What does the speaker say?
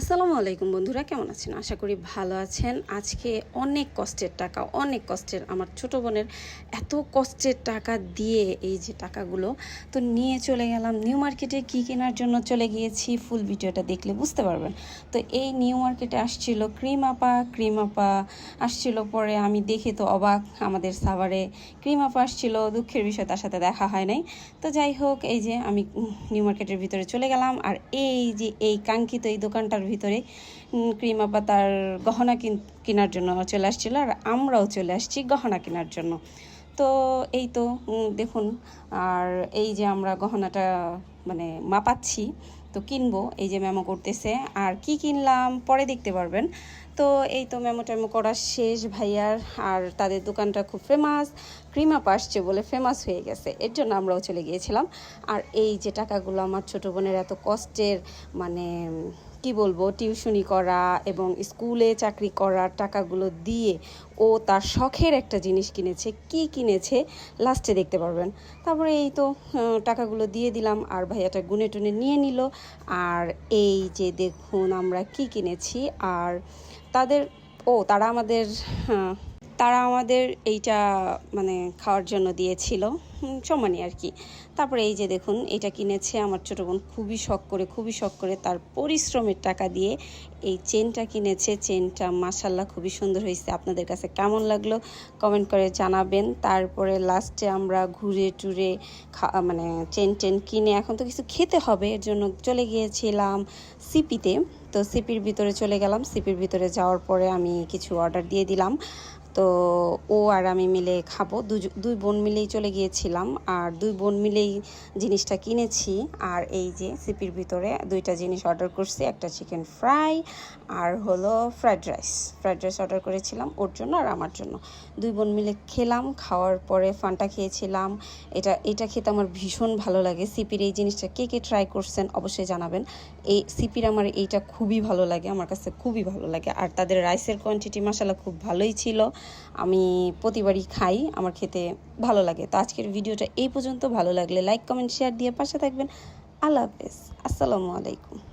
আসসালামু আলাইকুম বন্ধুরা, কেমন আছেন? আশা করি ভালো আছেন। আজকে অনেক কষ্টের টাকা, অনেক কষ্টের, আমার ছোট বোনের এত কষ্টের টাকা দিয়ে এই যে টাকাগুলো তো নিয়ে চলে গেলাম নিউ মার্কেটে। কী কেনার জন্য চলে গিয়েছি ফুল ভিডিওটা দেখলে বুঝতে পারবেন। তো এই নিউ মার্কেটে আসছিল ক্রিম আপা আসছিল। পরে আমি দেখে তো অবাক, আমাদের সাভারে ক্রিম আপা আসছিল। দুঃখের বিষয় তার সাথে দেখা হয় নাই। তো যাই হোক, এই যে আমি নিউ মার্কেটের ভিতরে চলে গেলাম। আর এই যে এই কাঙ্ক্ষিত এই দোকানটার ভিতরে ক্রিম আপা তার গহনা কেনার জন্য চলে আসছিল, আর আমরাও চলে আসছি গহনা কেনার জন্য। তো এই তো দেখুন, আর এই যে আমরা গহনাটা মানে মাপাচ্ছি, তো কিনবো। এই যে মেমো করতেছে, আর কি কিনলাম পরে দেখতে পারবেন। তো এই তো মেমো টেমো করা শেষ ভাইয়ার। আর তাদের দোকানটা খুব ফেমাস, ক্রিম আপা আসছে বলে ফেমাস হয়ে গেছে, এর জন্য আমরাও চলে গিয়েছিলাম। আর এই যে টাকাগুলো আমার ছোটো বোনের এত কষ্টের, মানে কি বলবো, টিউশনি করা এবং স্কুলে চাকরি করার টাকাগুলো দিয়ে ও তার শখের একটা জিনিস কিনেছে। কি কিনেছে লাস্টে দেখতে পারবেন। তারপরে এই তো টাকাগুলো দিয়ে দিলাম, আর ভাইয়াটা গুনে টুনে নিয়ে নিল। আর এই যে দেখুন আমরা কি কিনেছি। আর তারা আমাদের এইটা মানে খাওয়ার জন্য দিয়েছিল, সম্মানী আর কি। তারপরে এই যে দেখুন, এটা কিনেছে আমার ছোটো বোন খুবই শখ করে তার পরিশ্রমের টাকা দিয়ে এই চেনটা কিনেছে। চেনটা মাশাল্লাহ খুবই সুন্দর হয়েছে। আপনাদের কাছে কেমন লাগলো কমেন্ট করে জানাবেন। তারপরে লাস্টে আমরা ঘুরে টুরে মানে চেন কিনে এখন তো কিছু খেতে হবে, এর জন্য চলে গিয়েছিলাম সিপিতে। তো সিপির ভিতরে চলে গেলাম। সিপির ভিতরে যাওয়ার পরে আমি কিছু অর্ডার দিয়ে দিলাম। তো ও আর আমি মিলে খাবো, দুই বোন মিলেই চলে গিয়েছিলাম, আর দুই বোন মিলেই জিনিসটা কিনেছি। আর এই যে সিপির ভিতরে দুইটা জিনিস অর্ডার করছি, একটা চিকেন ফ্রাই আর হলো ফ্রাইড রাইস অর্ডার করেছিলাম ওর জন্য আর আমার জন্য। দুই বোন মিলে খেলাম, খাওয়ার পরে ফান্টা খেয়েছিলাম। এটা খেতে আমার ভীষণ ভালো লাগে। সিপির এই জিনিসটা কে ট্রাই করছেন অবশ্যই জানাবেন। এই সিপির আমার এইটা খুবই ভালো লাগে, আমার কাছে খুবই ভালো লাগে। আর তাদের রাইসের কোয়ান্টিটি মাশাআল্লাহ খুব ভালোই ছিল। আমি প্রতিবারই খাই, আমার খেতে ভালো লাগে। তো আজকের ভিডিওটা এই পর্যন্ত। ভালো লাগলে লাইক কমেন্ট শেয়ার দিয়ে পাশে থাকবেন। আল্লাহ হাফেজ, আসসালামু আলাইকুম।